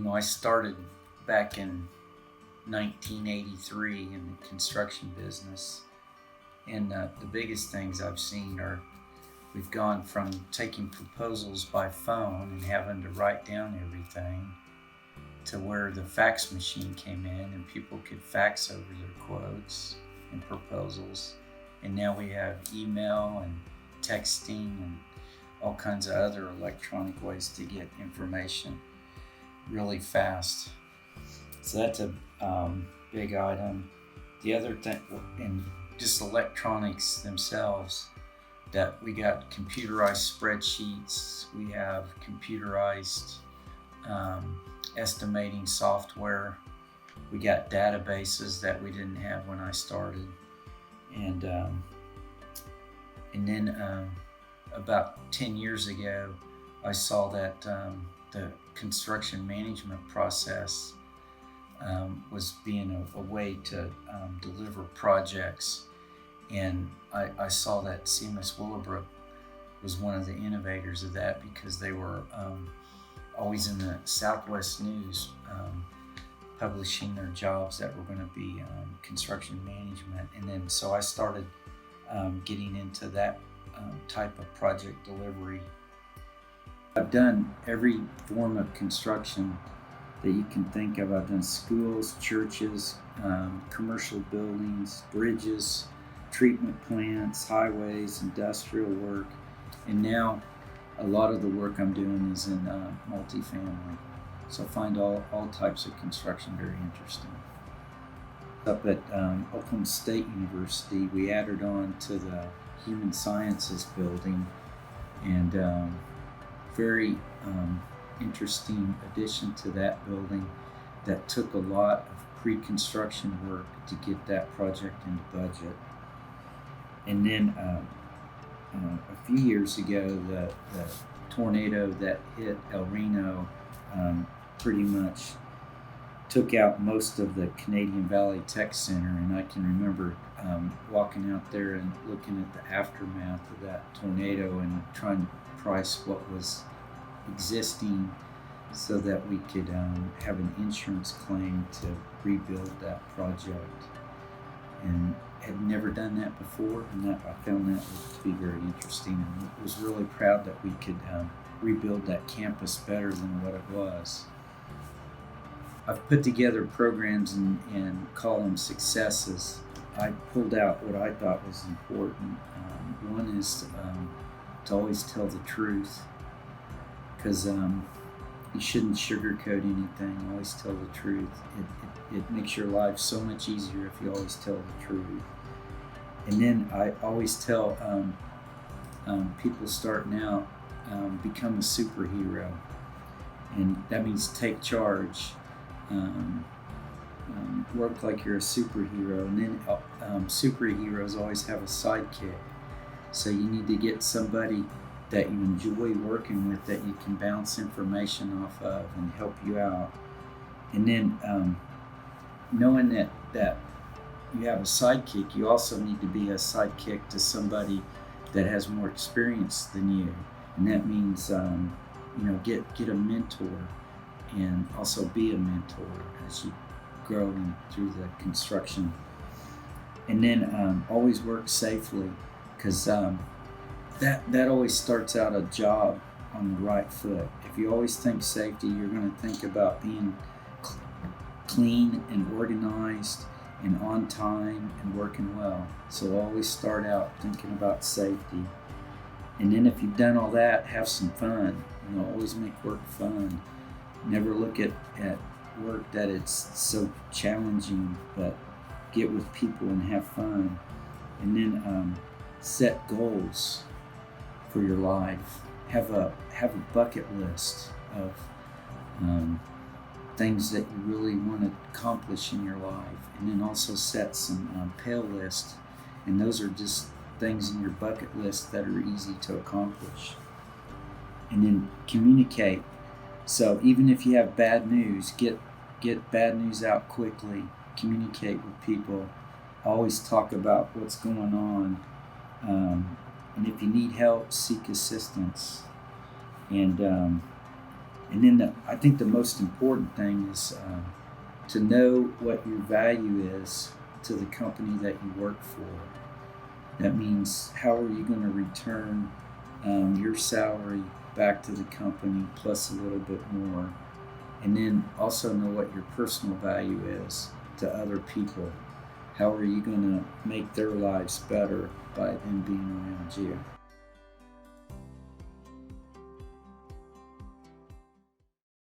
I started back in 1983 in the construction business, and the biggest things I've seen are we've gone from taking proposals by phone and having to write down everything to where the fax machine came in and people could fax over their quotes and proposals. And now we have email and texting and all kinds of other electronic ways to get information really fast. So that's a big item. The other thing, and just electronics themselves, that we got computerized spreadsheets, we have computerized estimating software, we got databases that we didn't have when I started, and then about 10 years ago, I saw that the construction management process was being a way to deliver projects. And I saw that CMSWillowbrook was one of the innovators of that, because they were always in the Southwest News publishing their jobs that were going to be construction management. And then so I started getting into that type of project delivery. I've done every form of construction that you can think of. I've done schools, churches, commercial buildings, bridges, treatment plants, highways, industrial work, and now a lot of the work I'm doing is in multifamily. So I find all types of construction very interesting. Up at Oklahoma State University, we added on to the Human Sciences building, and very interesting addition to that building that took a lot of pre-construction work to get that project into budget. And then a few years ago, the tornado that hit El Reno pretty much took out most of the Canadian Valley Tech Center, and I can remember walking out there and looking at the aftermath of that tornado and trying to price what was existing so that we could have an insurance claim to rebuild that project. And had never done that before, and that I found that to be very interesting, and was really proud that we could rebuild that campus better than what it was. I've put together programs and call them successes. I pulled out what I thought was important. One is to always tell the truth, because you shouldn't sugarcoat anything. Always tell the truth. It makes your life so much easier if you always tell the truth. And then I always tell people starting out, become a superhero, and that means take charge. Work like you're a superhero, and then superheroes always have a sidekick. So you need to get somebody that you enjoy working with, that you can bounce information off of and help you out. And then knowing that you have a sidekick, you also need to be a sidekick to somebody that has more experience than you. And that means get a mentor, and also be a mentor as you grow through the construction. And then always work safely, because that always starts out a job on the right foot. If you always think safety, you're going to think about being clean and organized and on time and working well. So always start out thinking about safety. And then if you've done all that, have some fun. Always make work fun. Never look at work that it's so challenging, but get with people and have fun. And then set goals for your life. Have a bucket list of things that you really want to accomplish in your life, and then also set some pale lists, and those are just things in your bucket list that are easy to accomplish. And then communicate. So even if you have bad news, get bad news out quickly. Communicate with people. Always talk about what's going on. And if you need help, seek assistance. And And then I think the most important thing is to know what your value is to the company that you work for. That means how are you going to return your salary back to the company plus a little bit more, and then also know what your personal value is to other people. How are you going to make their lives better by them being around you?